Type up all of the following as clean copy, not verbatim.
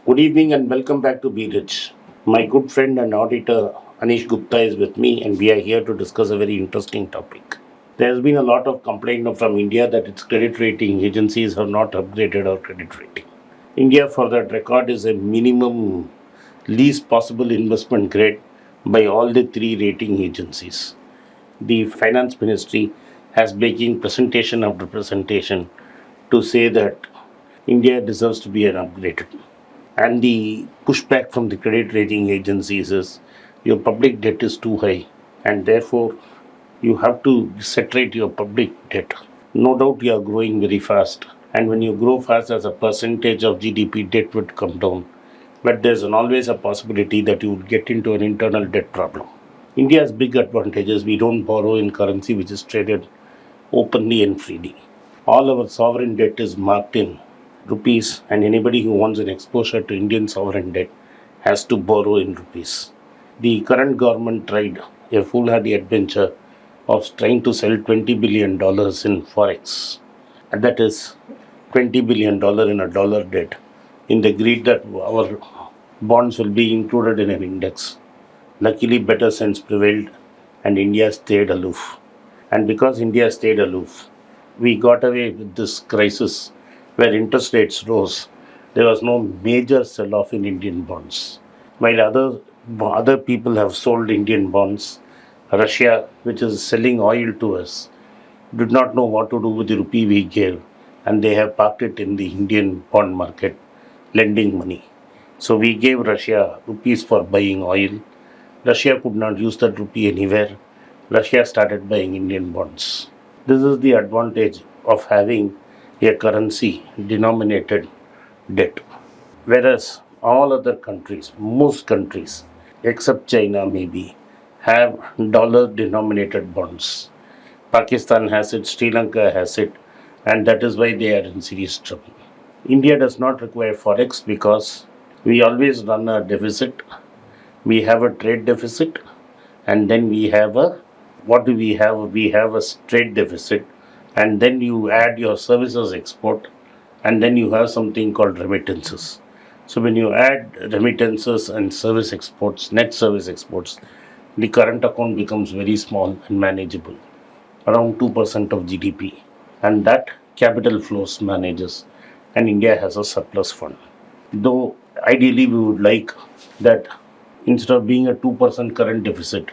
Good evening and welcome back to Be Rich. My good friend and auditor Anish Gupta is with me, and we are here to discuss a very interesting topic. There has been a lot of complaint from India that its credit rating agencies have not upgraded our credit rating. India, for that record, is a minimum least possible investment grade by all the three rating agencies. The finance ministry has making presentation after presentation to say that India deserves to be an upgraded. And the pushback from the credit rating agencies is your public debt is too high, and therefore you have to saturate your public debt. No doubt you are growing very fast, and when you grow fast as a percentage of GDP, debt would come down. But there's always a possibility that you would get into an internal debt problem. India's big advantage is we don't borrow in currency which is traded openly and freely. All our sovereign debt is marked in rupees, and anybody who wants an exposure to Indian sovereign debt has to borrow in rupees. The current government tried a foolhardy adventure of trying to sell $20 billion in forex, and that is $20 billion in a dollar debt, in the greed that our bonds will be included in an index. Luckily, better sense prevailed, and India stayed aloof. And because India stayed aloof, we got away with this crisis where interest rates rose. There was no major sell off in Indian bonds. While other people have sold Indian bonds, Russia, which is selling oil to us, did not know what to do with the rupee we gave, and they have parked it in the Indian bond market, lending money. So we gave Russia rupees for buying oil. Russia could not use that rupee anywhere. Russia started buying Indian bonds. This is the advantage of having a currency denominated debt. Whereas all other countries, most countries, except China maybe, have dollar denominated bonds. Pakistan has it, Sri Lanka has it, and that is why they are in serious trouble. India does not require forex because we always run a deficit. We have a trade deficit, and then we have a what do we have? We have a trade deficit, and then you add your services export, and then you have something called remittances. So when you add remittances and service exports, net service exports, the current account becomes very small and manageable, around 2% of GDP, and that capital flows manages, and India has a surplus fund. Though ideally we would like that instead of being a 2% current deficit,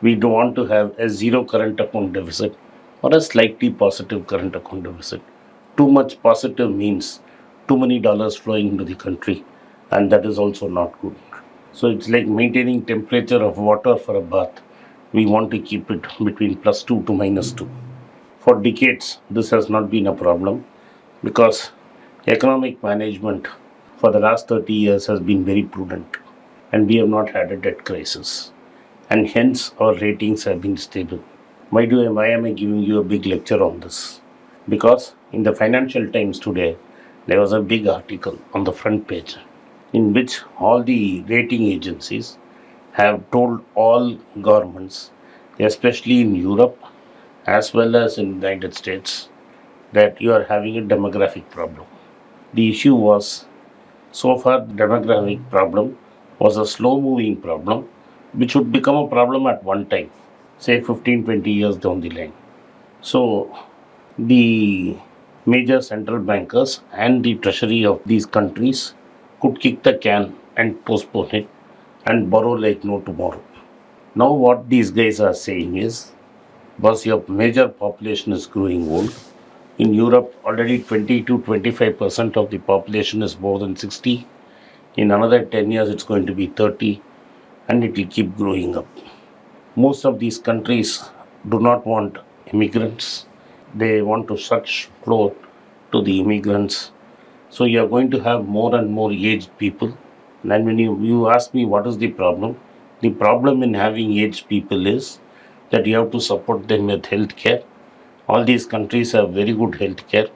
we do want to have a zero current account deficit or a slightly positive current account deficit. Too much positive means too many dollars flowing into the country, and that is also not good. So it's like maintaining temperature of water for a bath. We want to keep it between +2 to -2. For decades, this has not been a problem because economic management for the last 30 years has been very prudent, and we have not had a debt crisis, and hence our ratings have been stable. Why am I giving you a big lecture on this? Because in the Financial Times today, there was a big article on the front page in which all the rating agencies have told all governments, especially in Europe as well as in the United States, that you are having a demographic problem. The issue was so far the demographic problem was a slow moving problem which would become a problem at one time, say 15, 20 years down the line. So the major central bankers and the treasury of these countries could kick the can and postpone it and borrow like no tomorrow. Now, what these guys are saying is, because your major population is growing old, in Europe, already 20 to 25% of the population is more than 60. In another 10 years, it's going to be 30, and it will keep growing up. Most of these countries do not want immigrants, they want to such flow to the immigrants. So, you are going to have more and more aged people. And when you ask me what is the problem in having aged people is that you have to support them with health care. All these countries have very good health care.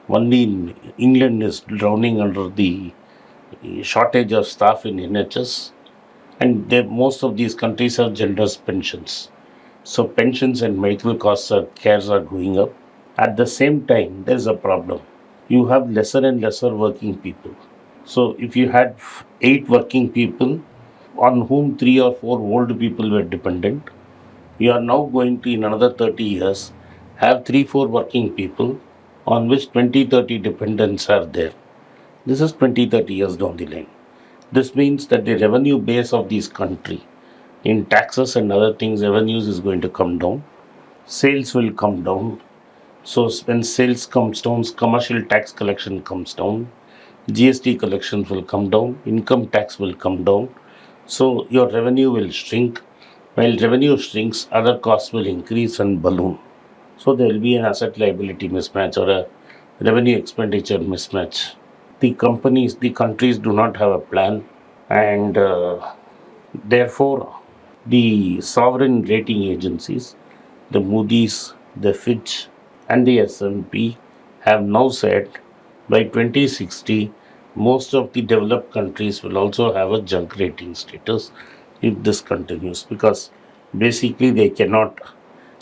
Only in England is drowning under the shortage of staff in NHS, and most of these countries have generous pensions. So pensions and medical costs or cares are going up. At the same time, there is a problem. You have lesser and lesser working people. So if you had eight working people on whom three or four old people were dependent, you are now going to, in another 30 years, have three, four working people on which 20, 30 dependents are there. This is 20, 30 years down the line. This means that the revenue base of this country in taxes and other things, revenues is going to come down. Sales will come down. So when sales comes down, commercial tax collection comes down. GST collections will come down. Income tax will come down. So your revenue will shrink. While revenue shrinks, other costs will increase and balloon. So there will be an asset liability mismatch or a revenue expenditure mismatch. The countries do not have a plan, and therefore, the sovereign rating agencies, the Moody's, the Fitch, and the S&P, have now said by 2060, most of the developed countries will also have a junk rating status if this continues, because basically they cannot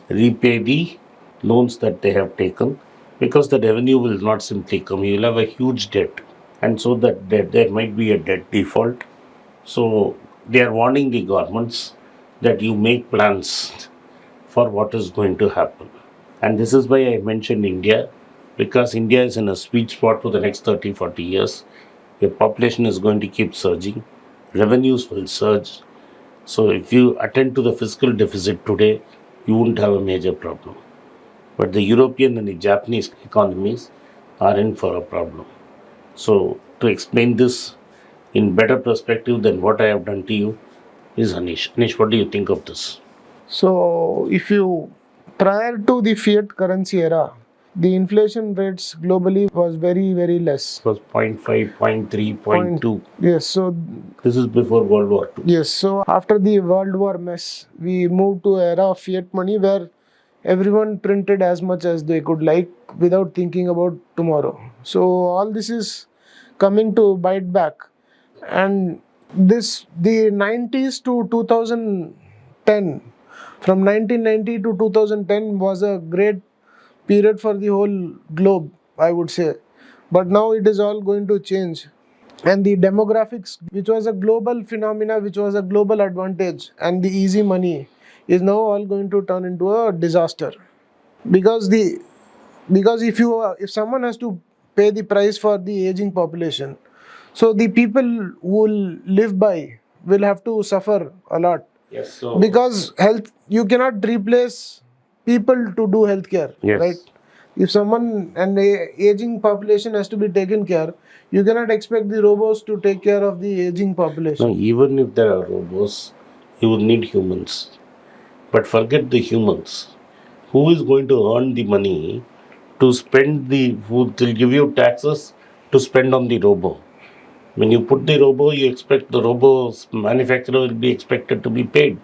repay the loans that they have taken, because the revenue will not simply come. You will have a huge debt, and so that there might be a debt default. So they are warning the governments that you make plans for what is going to happen. And this is why I mentioned India, because India is in a sweet spot for the next 30, 40 years. Your population is going to keep surging, revenues will surge. So if you attend to the fiscal deficit today, you won't have a major problem. But the European and the Japanese economies are in for a problem. So to explain this in better perspective than what I have done to you is Anish. Anish, what do you think of this? So, if you prior to the fiat currency era, the inflation rates globally was very It less. was point 0.5, point 0.3, point Point 0.2. yes. So This is before World War II. yes. So after the World War mess, we moved to era of fiat money where everyone printed as much as they could like without thinking about tomorrow. So all this is coming to bite back, and this the 90s to 2010, from 1990 to 2010 was a great period for the whole globe, I would say. But now it is all going to change, and the demographics, which was a global phenomena, which was a global advantage, and the easy money is now all going to turn into a disaster, because the because if someone has to pay the price for the aging population, so the people who will live by will have to suffer a lot, Yes, so because health, you cannot replace people to do healthcare, right? yes. If someone, an aging population has to be taken care, you cannot expect the robots to take care of the aging Now, population. even if there are robots, you will need humans. But forget the humans. Who is going to earn the money to spend who will give you taxes to spend on the robo? When you put the robo, you expect the robo's manufacturer will be expected to be paid.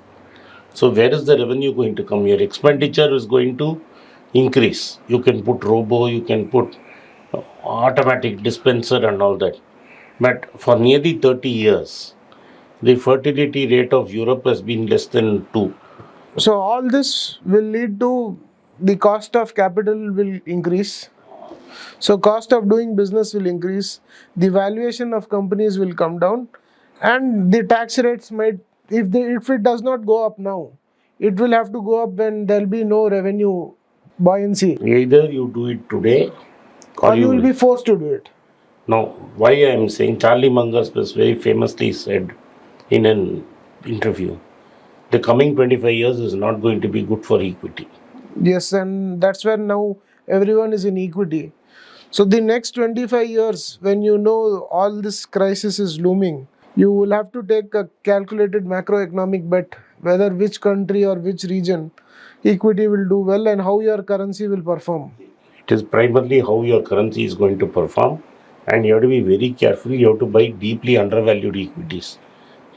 So where is the revenue going to come? Your expenditure is going to increase. You can put robo, you can put automatic dispenser and all that. But for nearly 30 years, the fertility rate of Europe has been less than 2. So all this will lead to the cost of capital will increase. So cost of doing business will increase, the valuation of companies will come down, and the tax rates might, if it does not go up now, it will have to go up when there'll be no revenue buoyancy, Either you do it today or or you you will will. be forced to do it. Now, why I am saying Charlie Munger was very famously said in an interview, the coming 25 years is not going to be good for equity. Yes, and that's where now everyone is in equity. So the next 25 years, when you know all this crisis is looming, you will have to take a calculated macroeconomic bet whether which country or which region equity will do well and how your currency will perform. It is primarily how your currency is going to perform, and you have to be very careful. You have to buy deeply undervalued equities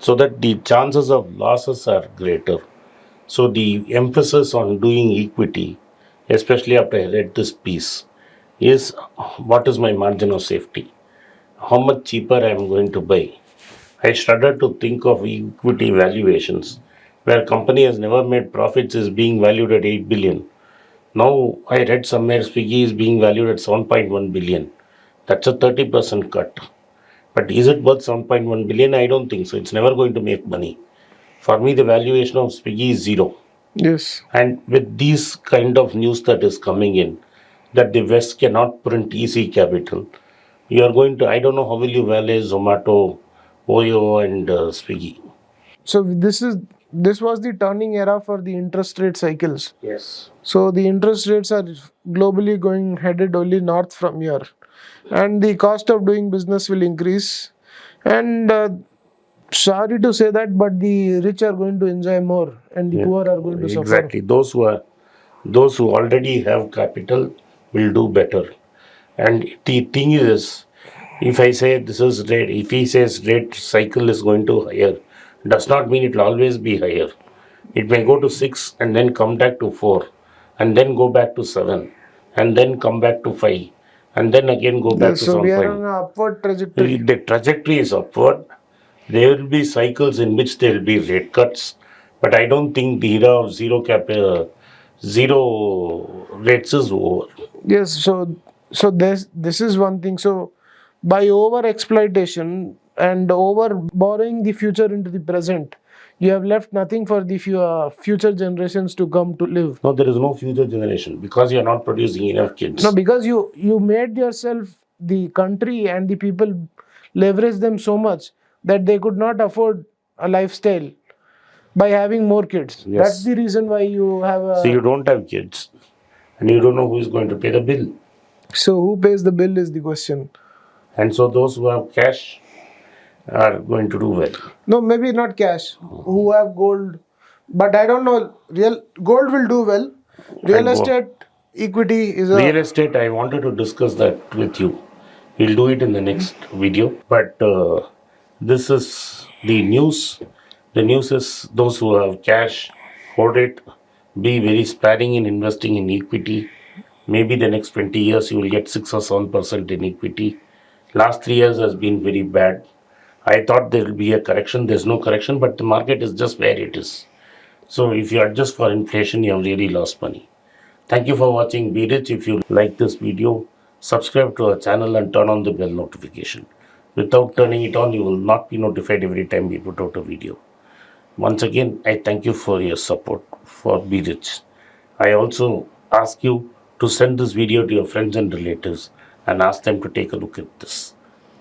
so that the chances of losses are greater. So, the emphasis on doing equity, especially after I read this piece, is what is my margin of safety? How much cheaper I am going to buy? I started to think of equity valuations where company has never made profits is being valued at 8 billion. Now I read somewhere Swiggy is being valued at 7.1 billion. That's a 30% cut. But is it worth 7.1 billion? I don't think so. It's never going to make money. For me, the valuation of Swiggy is zero. Yes. And with these kind of news that is coming in, that the West cannot print easy capital, you are going to, I don't know how will you value Zomato, Oyo, and Swiggy. So this was the turning era for the interest rate cycles. Yes. So the interest rates are globally going headed only north from here, and the cost of doing business will increase. And sorry to say that, but the rich are going to enjoy more, and the Yeah, poor are going to suffer. exactly. Those who already have capital will do better. And the thing is, if I say this is rate, if he says rate cycle is going to higher, does not mean it will always be higher. It may go to 6 and then come back to 4 and then go back to 7 and then come back to 5 and then again go back Yes, to so we are on 7. an upward trajectory. The trajectory is upward. There will be cycles in which there will be rate cuts, but I don't think the era of zero rates is over. Yes, so this is one thing. So by over exploitation and over borrowing the future into the present, you have left nothing for the future generations to come to live. No, there is no future generation because you are not producing enough No, kids. because you made yourself, the country and the people leverage them so much that they could not afford a lifestyle by having more kids. That's Yes. the reason why you have So you a. don't have kids and you don't know who is going to pay the bill. So who pays the bill is the question. And so those who have cash are going to do well. No, maybe not cash. Who have gold, but I don't know. Real gold will do well. I Real go. estate equity is Real a. estate, I wanted to discuss that with you. We'll do it in the next video. But this is the news. The news is those who have cash, hold it, be very sparing in investing in equity. Maybe the next 20 years you will get 6 or 7% in equity. Last 3 years has been very bad. I thought there will be a correction. There's no correction, but the market is just where it is. So if you adjust for inflation, you have really lost money. Thank you for watching. Be rich. If you like this video, subscribe to our channel and turn on the bell notification. Without turning it on, you will not be notified every time we put out a video. Once again, I thank you for your support for Be Rich. I also ask you to send this video to your friends and relatives and ask them to take a look at this.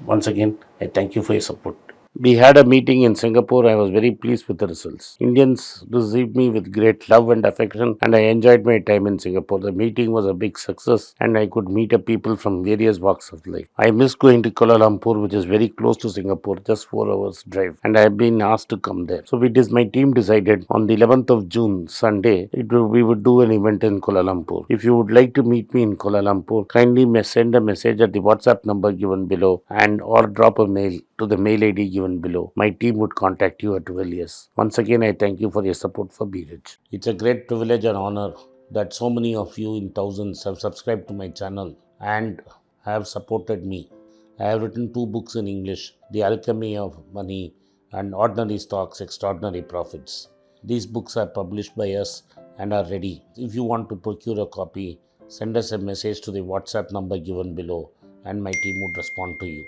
Once again, I thank you for your support. We had a meeting in Singapore. I was very pleased with the results. Indians received me with great love and affection, and I enjoyed my time in Singapore. The meeting was a big success, and I could meet up people from various walks of life. I miss going to Kuala Lumpur, which is very close to Singapore, just 4 hours drive, and I have been asked to come there. So, my team decided on the 11th of June, Sunday, we would do an event in Kuala Lumpur. If you would like to meet me in Kuala Lumpur, kindly send a message at the WhatsApp number given below and or drop a mail to the mail ID given below. My team would contact you at earliest. Once again, I thank you for your support for Be Rich. It's a great privilege and honor that so many of you in thousands have subscribed to my channel and have supported me. I have written 2 books in English, The Alchemy of Money and Ordinary Stocks, Extraordinary Profits. These books are published by us and are ready. If you want to procure a copy, send us a message to the WhatsApp number given below and my team would respond to you.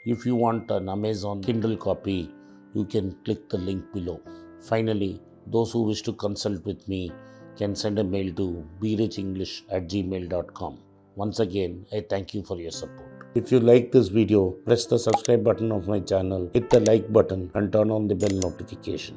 If you want an Amazon Kindle copy, you can click the link below. Finally, those who wish to consult with me can send a mail to berichenglish@gmail.com. Once again, I thank you for your support. If you like this video, press the subscribe button of my channel, hit the like button and turn on the bell notification.